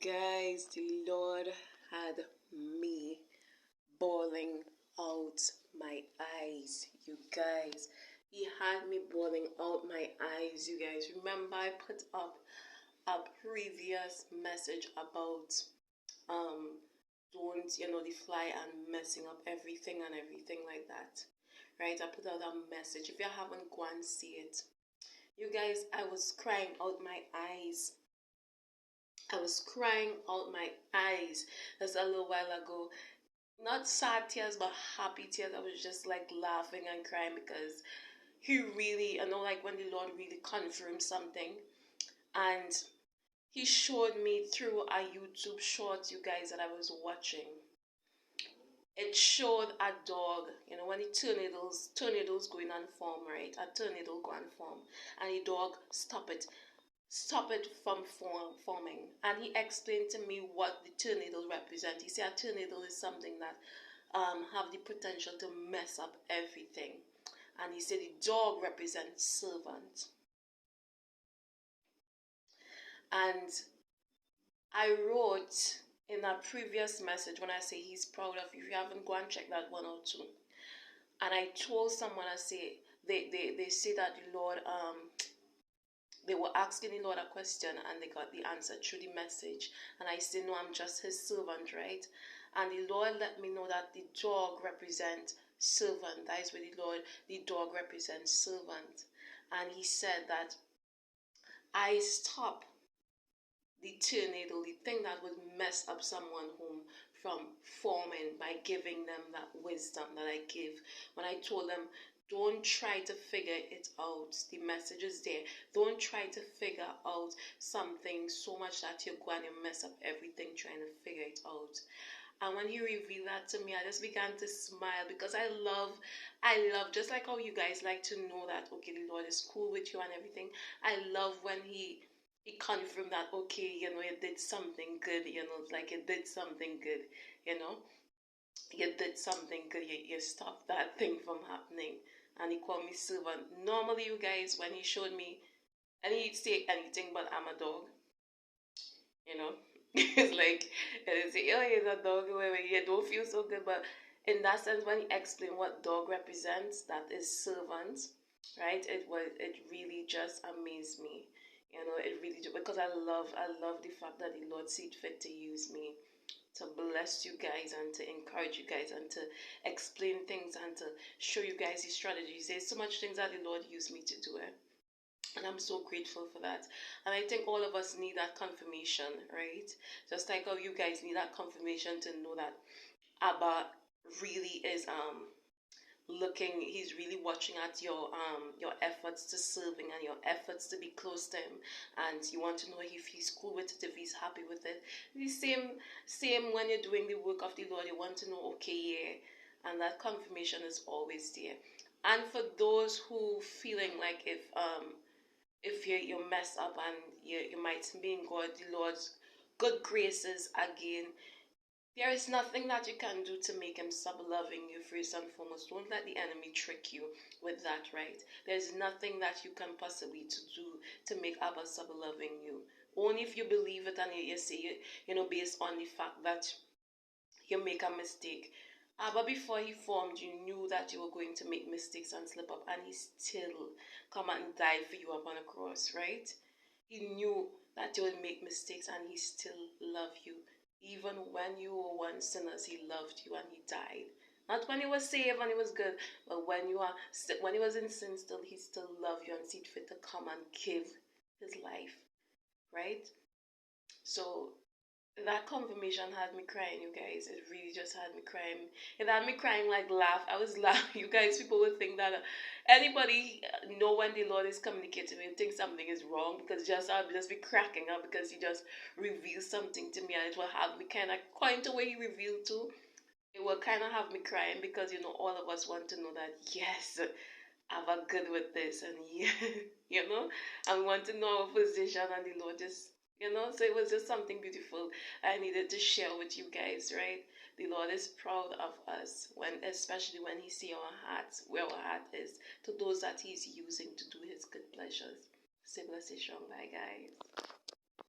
Guys, the Lord had me bawling out my eyes. You guys, He had me bawling out my eyes. You guys, remember I put up a previous message about don't the fly and messing up everything and everything like that, right? I put out a message. If you haven't gone and see it, you guys, I was crying out my eyes. I was crying out my eyes. That's a little while ago. Not sad tears, but happy tears. I was just like laughing and crying because He really, like when the Lord really confirmed something. And He showed me through a YouTube short, you guys, that I was watching. It showed a dog, when the tornadoes going on form, right? A tornado go on form. And the dog stop it from forming. And he explained to me what the tornado represents. He said a tornado is something that have the potential to mess up everything. And he said the dog represents servant. And I wrote in a previous message when I say He's proud of you. If you haven't, go and check that one out too. And I told someone, I say they say that the Lord they were asking the Lord a question and they got the answer through the message. And I said, no, I'm just His servant, right? And the Lord let me know that the dog represents servant. That is where the dog represents servant. And He said that I stop the tornado, the thing that would mess up someone home from forming, by giving them that wisdom that I give. When I told them, don't try to figure it out. The message is there. Don't try to figure out something so much that you're going to mess up everything trying to figure it out. And when He revealed that to me, I just began to smile because I love, just like how you guys like to know that, okay, the Lord is cool with you and everything. I love when He confirmed that, okay, you did something good, like you did something good, you did something good, you stopped that thing from happening. And He called me servant. Normally, you guys, when He showed me, and He'd say anything but I'm a dog, it's like, and say, oh, he's a dog, you don't feel so good. But in that sense, when He explained what dog represents, that is servant, right? It really just amazed me. It really do, because I love the fact that the Lord sees fit to use me to bless you guys and to encourage you guys and to explain things and to show you guys His strategies. There's so much things that the Lord used me to do, and I'm so grateful for that. And I think all of us need that confirmation, right? Just like how you guys need that confirmation to know that Abba really is looking, He's really watching at your efforts to serving and your efforts to be close to Him, and you want to know if He's cool with it, if He's happy with it. The same when you're doing the work of the Lord, you want to know, okay, yeah, and that confirmation is always there. And for those who feeling like if you mess up and you might be in the Lord's good graces again, there is nothing that you can do to make Him stop loving you, first and foremost. Don't let the enemy trick you with that, right? There's nothing that you can possibly do to make Abba stop loving you. Only if you believe it and you say, based on the fact that you make a mistake. Abba, before He formed you, knew that you were going to make mistakes and slip up, and He still come and die for you upon a cross, right? He knew that you would make mistakes, and He still loved you. Even when you were once sinners, He loved you and He died. Not when you were saved and it was good, but when He was in sin still, He still loved you and see fit to come and give His life, right? So that confirmation had me crying, you guys. It really just had me crying. It had me crying like laugh. I was laughing, you guys. People would think that anybody know when the Lord is communicating with me, think something is wrong, because I'll just be cracking up because He just revealed something to me, and it will have me kind of, according to where He revealed to, it will kind of have me crying because all of us want to know that yes, I'm a good with this, and yeah, and we want to know our position, and the Lord just. So it was just something beautiful I needed to share with you guys, right? The Lord is proud of us, especially when He sees our hearts, where our heart is, to those that He's using to do His good pleasures. Say bless you strong. Bye, guys.